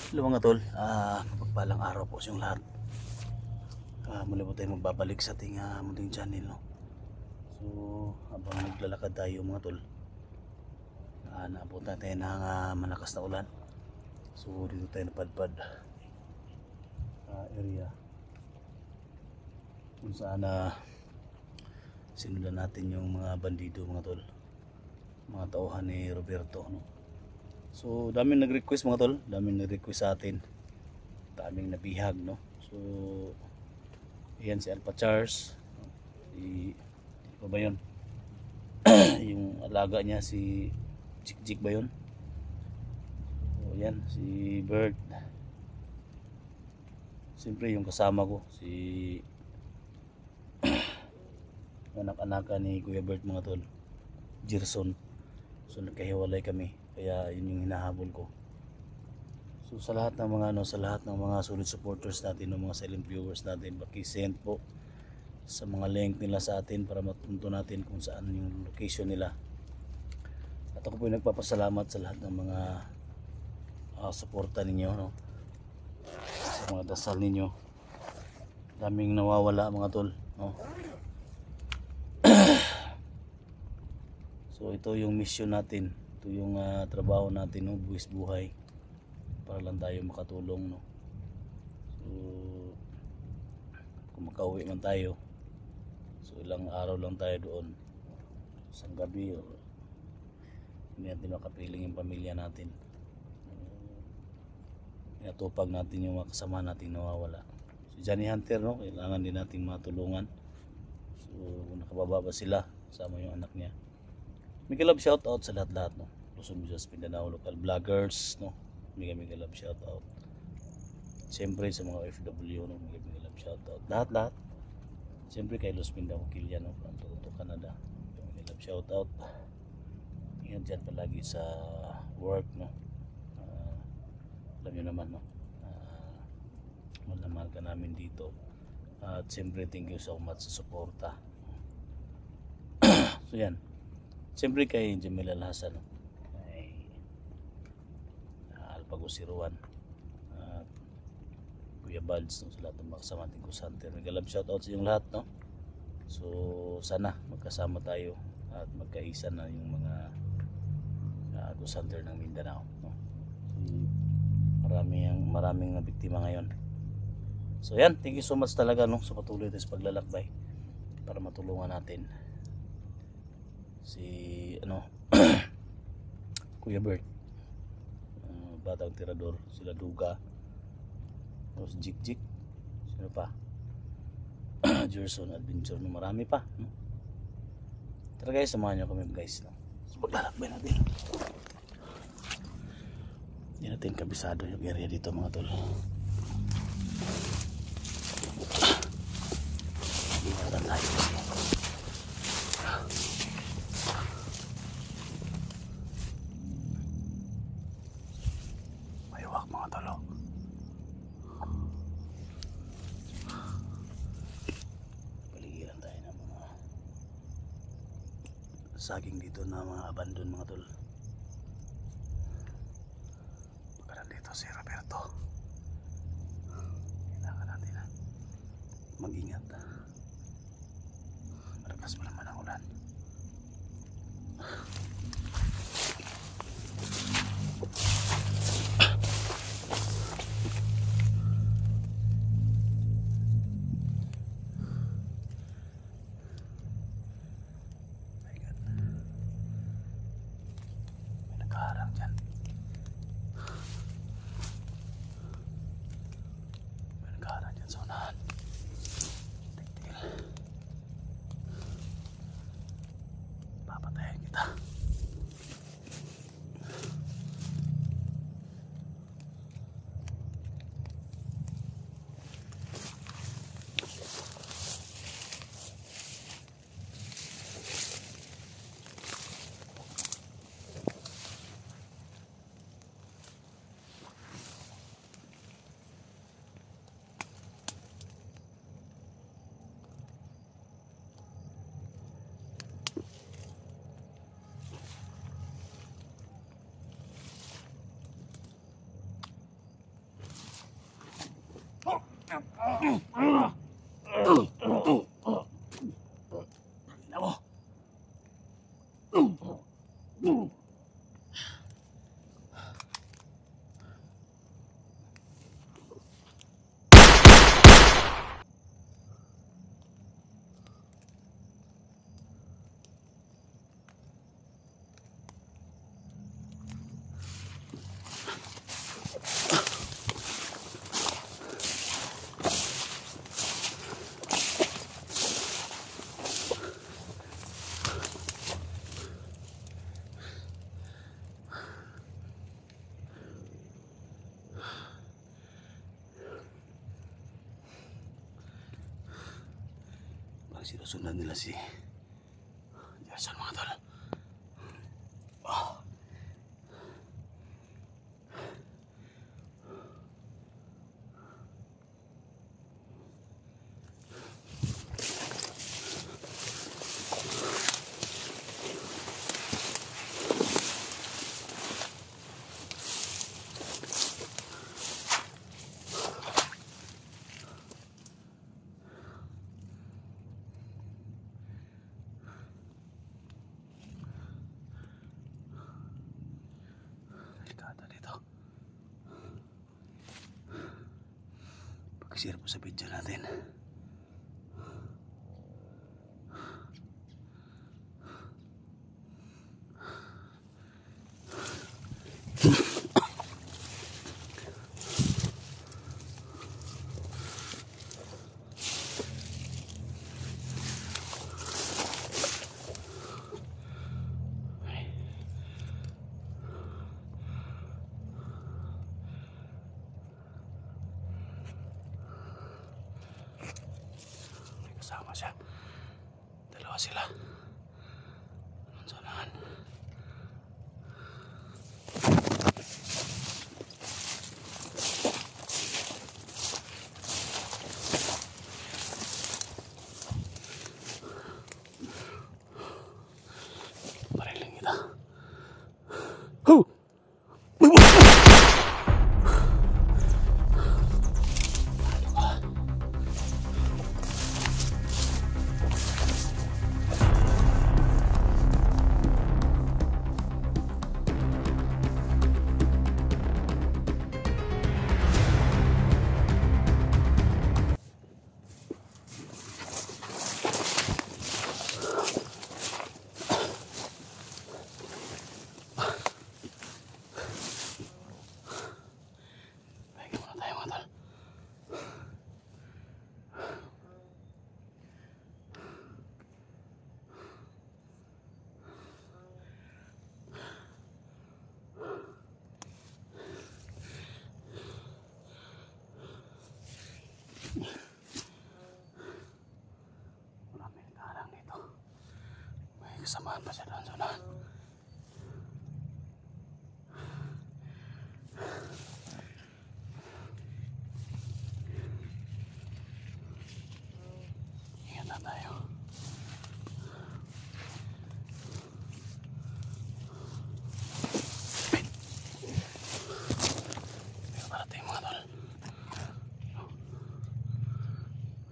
Hello mga tol, mapagpalang araw po sa inyong lahat. Muli po tayo magbabalik sa ating munting channel, no? So habang naglalakad tayo mga tol, naabutan tayo ng malakas na ulan. So dito tayo napadpad area kung saan sinulan natin yung mga bandido mga tol, mga tauhan ni Roberto, no? So daming nag-request mga tol, daming nag-request sa atin, daming nabihag, no? So yan si Alpha Charles, si ano ba yun? Yung alaga niya si Jik ba yun? So yan si Bird, siyempre yung kasama ko si anak-anakan ni Kuya Bird mga tol, Gerson. So nagkahiwalay kami, kaya yun yung hinahabol ko. So sa lahat ng mga solid supporters natin, ng mga silent viewers natin, paki-send po sa mga link nila sa atin para matunto natin kung saan yung location nila. At ako po yung nagpapasalamat sa lahat ng mga suporta ninyo, no? Sa mga dasal ninyo. Daming nawawala mga tol, no? So ito yung mission natin, ito yung trabaho natin, no? Buwis buhay para lang tayo makatulong, no? So kung makauwi man tayo, so ilang araw lang tayo doon, isang gabi, hindi natin makapiling yung pamilya natin. Pinatupag natin yung mga kasama natin nawawala. Si Johnny Hunter, no? Kailangan din natin matulungan. So kung nakababa ba sila, kasama yung anak niya. Mega love shoutout sa lahat-lahat, no? Luzon, Visayas, Mindanao, local vloggers, no? Mega love shoutout. Siyempre sa mga OFW, no? Mega love shoutout. Lahat-lahat. Siyempre kay Los Mindanao, Kilya, no? From Toronto, Canada. Mega love shoutout. Ingat dyan palagi sa work, no? Alam nyo naman, no? Mahal na mahal ka namin dito. At siyempre thank you so much sa suporta. So yan. Siyempre kay Jamil Alhasan, kay Alpagusiruan, at Kuya Balds, no, sa lahat ng mga kasama natin Ghost Hunter. Nag-love shoutout sa inyong lahat, no? So sana magkasama tayo at magkaisa na yung mga Ghost Hunter ng Mindanao, no? Maraming nabiktima ngayon. So yan, thank you so much talaga, no, sa patuloy tayo sa paglalakbay para matulungan natin si Kuya Bird, Batang Tirador, sila Duga, tapos Jik, sino pa, Gerson Adventure, no? Marami pa, no? Tara guys, samahan nyo kami guys, no? So paglalakbay natin, hindi natin kabisado yung area dito mga tol. Ingatan tayo kasi mga tolo. Paligiran tayo ng mga saging dito na mga abandon mga tol. Baka nandito si Roberto. Kailangan natin mag-ingat. Malakas pa naman ang ulan. Nakaharang dyan. May nakaharang dyan sa unahan. Papatayin kita. sinusundan nila si Jason mga tol. Ah. Pag-share po sa video natin. Kasama siya. Dalawa sila. Sanahan. Pariling kita. Huh! Maraming karang dito. May kasamaan pa siya doon sa unahan. Ingat na tayo. May parating mga tol.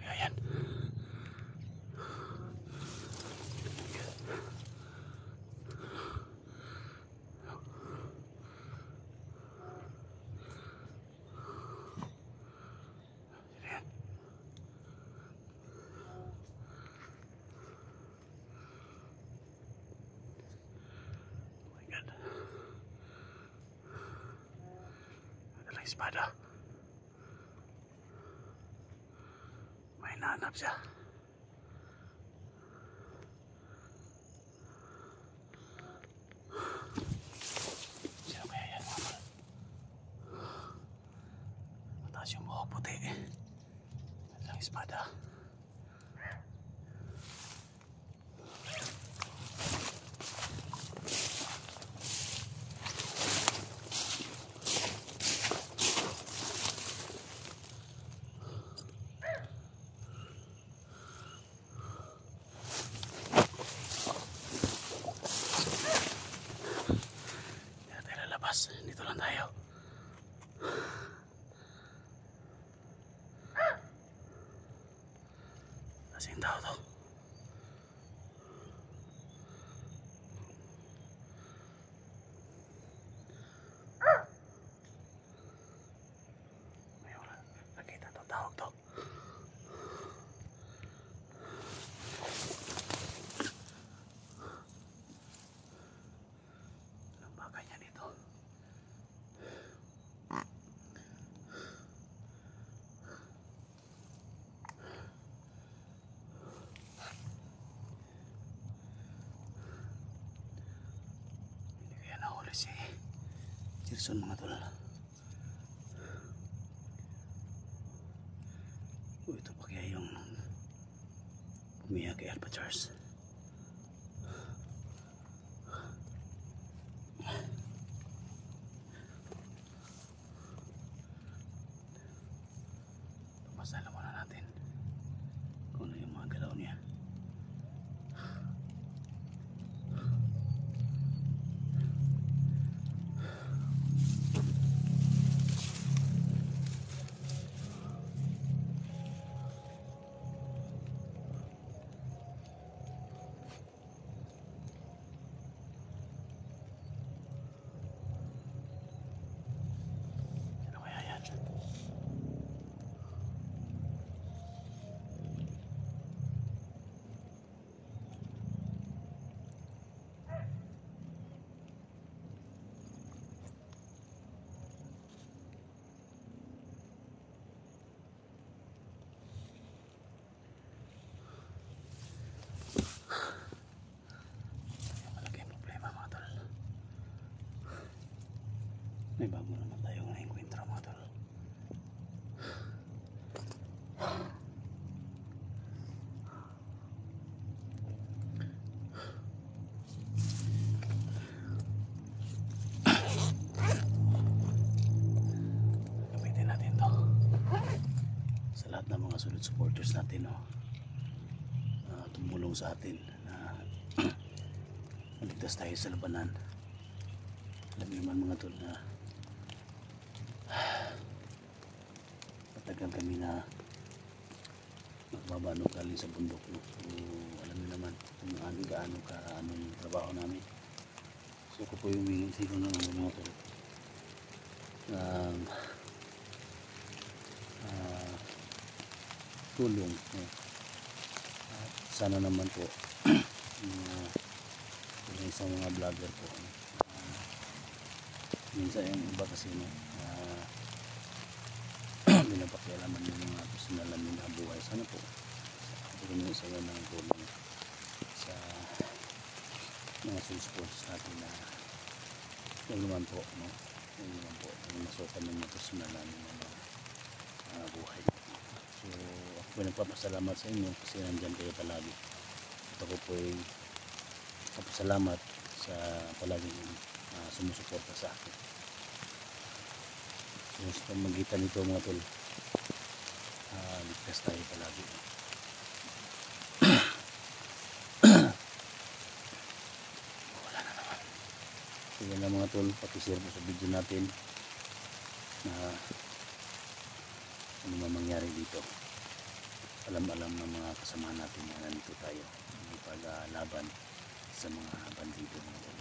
Ayan. Adalah espada. May nahanap siya. Sino kaya yan mga tol? Mataas yung buhok puti. Adalah espada. Dito lang tayo. Kasing tao to. May wala. Nakita to, tawag to. Anong bagay niya dito? Si Jason mga tol. Ito pa kaya yung Mia kay Alpha Charles. Papasala muna natin kung ano yung mga galaw niya. May bago naman tayo na encuentro mga tol. Gamitin natin to sa lahat ng mga solid supporters natin, no? Tumulong sa atin na maligtas tayo sa labanan. Alam niyo naman mga tol na matagal kami na magbabanog galing sa bundok, no? So alam niyo naman kung gaano ka yung trabaho namin. So ko po yung humingi sa inyo ng mga tol tulong, no? At sana naman po yung isang mga vlogger po, no? Minsan yung iba kasi, no, binapakialaman yung mga personal namin na buhay. Sana po pagkakaroon sa yan ng tulong sa mga supporters natin na yung naman po, no? Yung naman po yung masukan ng mga personal namin na buhay. So ako po nagpapasalamat sa inyo kasi nandyan kayo palagi at ako po ay nagpapasalamat sa palaging sumusuporta sa akin. So sa pamagitan nito mga tol, ligtas tayo palagi. Wala na naman. So yan lang mga tol, pakishare po sa video natin na ano man mangyari dito. Alam ng mga kasama natin na nandito tayo may paglaban sa mga bandido mga tol.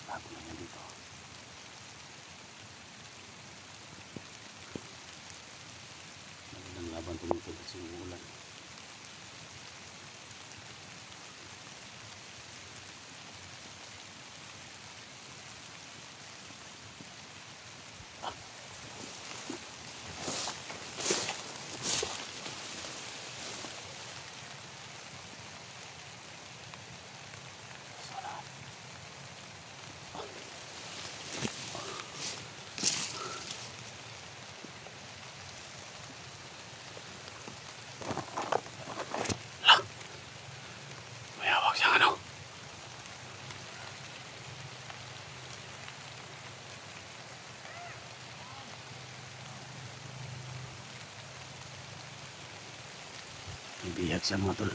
Bago na yan dito. Magandang laban tumutol kasi umuulan. May bihag siya mga tol.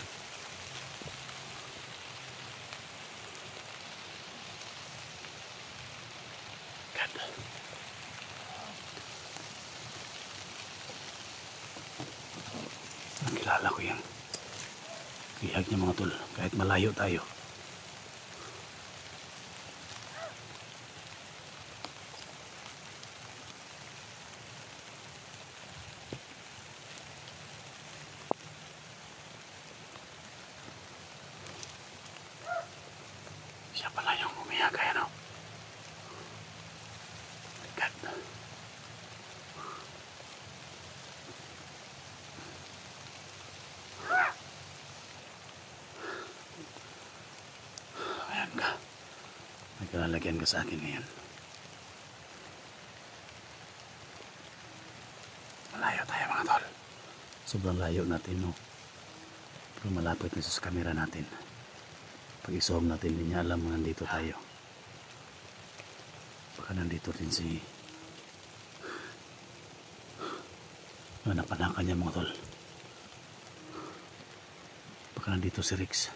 God. Nakilala ko yan. Bihag niya mga tol. Kahit malayo tayo. Siya pala yung umiyak kaya no. God. Ayan ka. May kalalagyan ka sa akin ngayon. Malayo tayo mga tol. Sobrang layo natin no. Pero malapit na sa camera natin. Pag isoom natin, hindi niya alam na nandito tayo. Baka nandito din si napanakan niya mga tol. Baka nandito si Rex.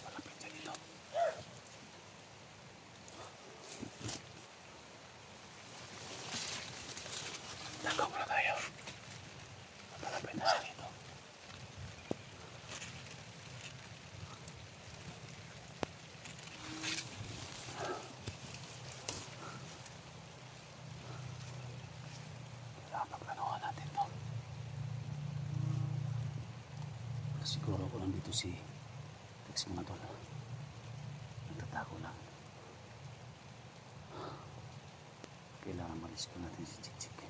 Malapit siya dito. Nagaw muna tayo. Malapit na siya dito. Pagplanuhan natin to. Siguro ko lang dito si Rex mga tol. Nagtatako lang. Kailangan malis ko natin si Chik Chik.